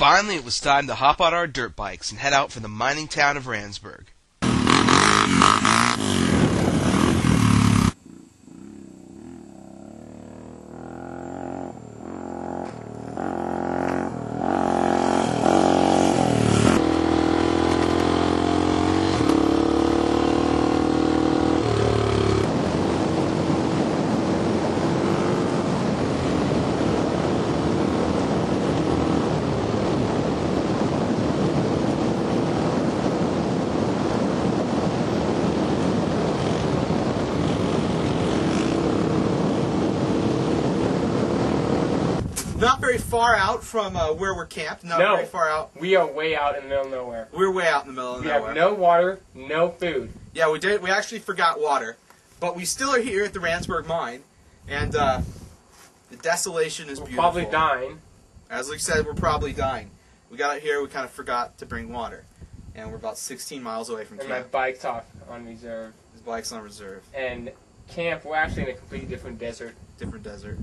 Finally, it was time to hop on our dirt bikes and head out for the mining town of Randsburg. Not very far out from where we're camped. Not very far out. We are way out in the middle of nowhere. We're way out in the middle of nowhere. We have no water, no food. Yeah, we did. We actually forgot water, but we still are here at the Randsburg mine, and the desolation is beautiful. We're probably dying. As Luke said, we're probably dying. We got out here. We kind of forgot to bring water, and we're about 16 miles away from camp. And my bike's off on reserve. His bike's on reserve. And camp, we're actually in a completely different desert. Different desert.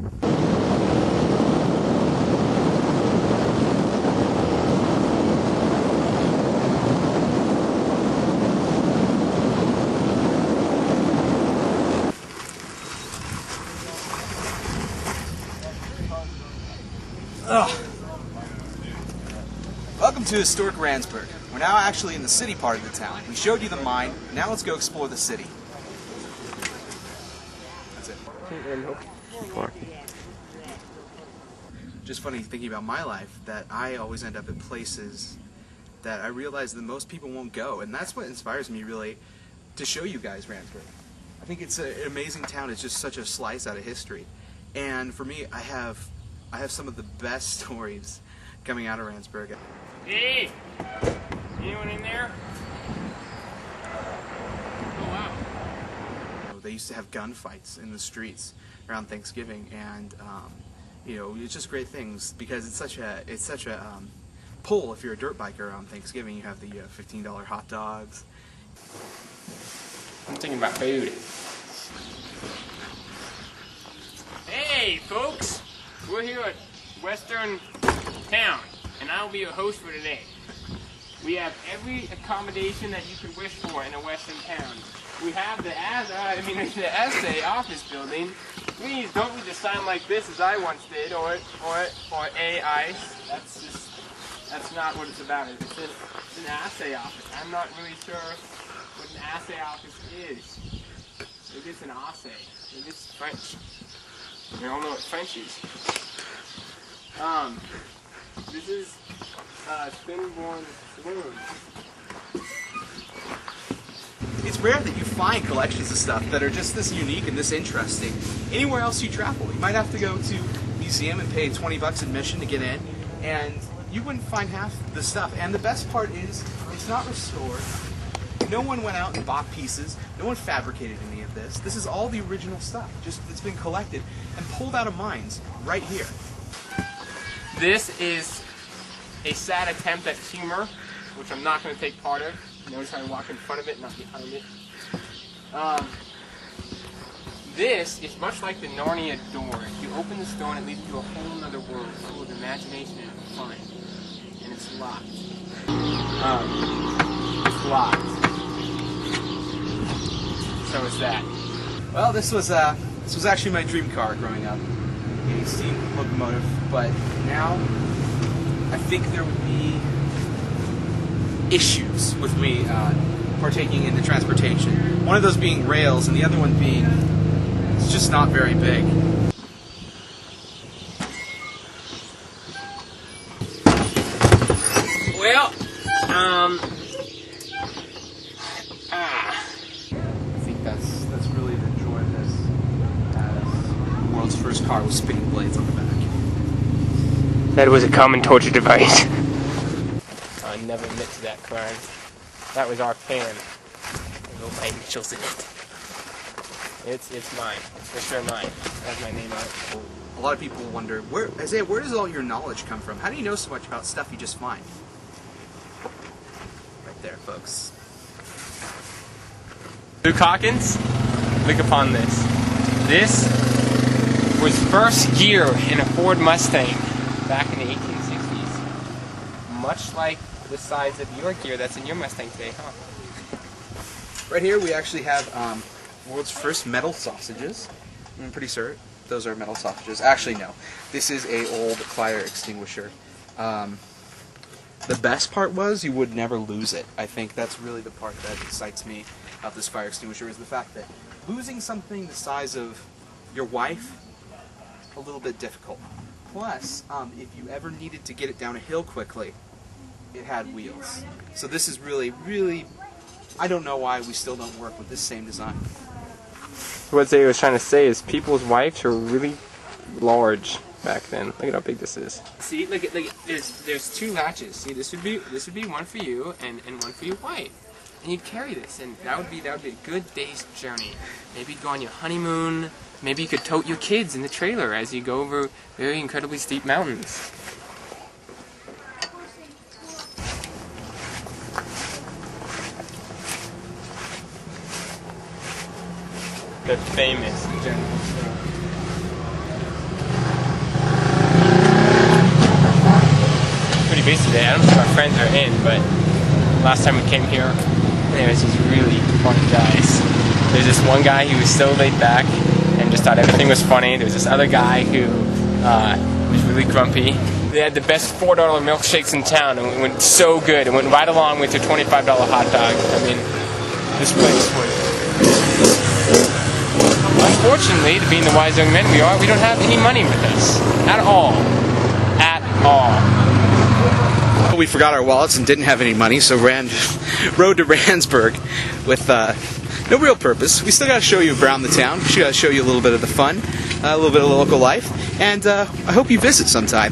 Welcome to historic Randsburg. We're now actually in the city part of the town. We showed you the mine. Now let's go explore the city. That's it. Just funny thinking about my life that I always end up at places that I realize that most people won't go, and that's what inspires me really to show you guys Randsburg. I think it's an amazing town. It's just such a slice out of history, and for me, I have some of the best stories coming out of Randsburg. Hey! Anyone in there? Oh, wow. They used to have gunfights in the streets around Thanksgiving, and you know, it's just great things because it's such a pull. If you're a dirt biker on Thanksgiving, you have the $15 hot dogs. I'm thinking about food. Hey, folks! We're here at Western Town, and I'll be your host for today. We have every accommodation that you could wish for in a Western town. We have the essay office building. Please don't read the sign like this as I once did, or AI. That's not what it's about. It's an assay office. I'm not really sure what an assay office is. Maybe it's an assay. Maybe it's French. You don't know what French is. This is Spinborn Saloon. It's rare that you find collections of stuff that are just this unique and this interesting anywhere else you travel. You might have to go to a museum and pay $20 admission to get in, and you wouldn't find half the stuff. And the best part is, it's not restored. No one went out and bought pieces. No one fabricated any of this. This is all the original stuff. Just it's been collected and pulled out of mines right here. This is a sad attempt at humor, which I'm not going to take part of. Notice how I walk in front of it, not behind it. This is much like the Narnia door. You open this door and it leads you to a whole other world full of imagination and fun. And it's locked. It's locked. So is that. Well, this was actually my dream car growing up, a steam locomotive. But now, I think there would be issues with me partaking in the transportation. One of those being rails, and the other one being it's just not very big. Well, I think that's really the joy of this. The world's first car with spinning blades on the back. that was a common torture device. I never admit to that crime. That was our pan. There's no my initials in it. It's mine. It's for sure mine. That's my name on it. A lot of people wonder, Isaiah, where does all your knowledge come from? How do you know so much about stuff you just find? Right there, folks. Luke Hawkins, look upon this. This was first gear in a Ford Mustang back in the 1860s. much like the size of your gear that's in your Mustang today, huh? Right here we actually have world's first metal sausages. I'm pretty certain those are metal sausages. Actually, no. This is a old fire extinguisher. The best part was you would never lose it. I think that's really the part that excites me about this fire extinguisher, is the fact that losing something the size of your wife, a little bit difficult. Plus, if you ever needed to get it down a hill quickly, it had wheels. So this is really, really, I don't know why we still don't work with this same design. What Zay was trying to say is people's wives were really large back then. Look at how big this is. See, look at there's two latches. See, this would be one for you and one for your wife. And you'd carry this, and that would be a good day's journey. Maybe you'd go on your honeymoon. Maybe you could tote your kids in the trailer as you go over very incredibly steep mountains. The famous General Store. Pretty busy today. I don't know if our friends are in, but last time we came here, there was these really funny guys. There's this one guy who was so laid back and just thought everything was funny. There was this other guy who was really grumpy. They had the best $4 milkshakes in town, and it went so good. It went right along with your $25 hot dog. I mean, this place was... Unfortunately, to being the wise young men we are, we don't have any money with us. At all. At all. We forgot our wallets and didn't have any money, so rode to Randsburg with no real purpose. We still got to show you around the town. We got to show you a little bit of the fun, a little bit of the local life, and I hope you visit sometime.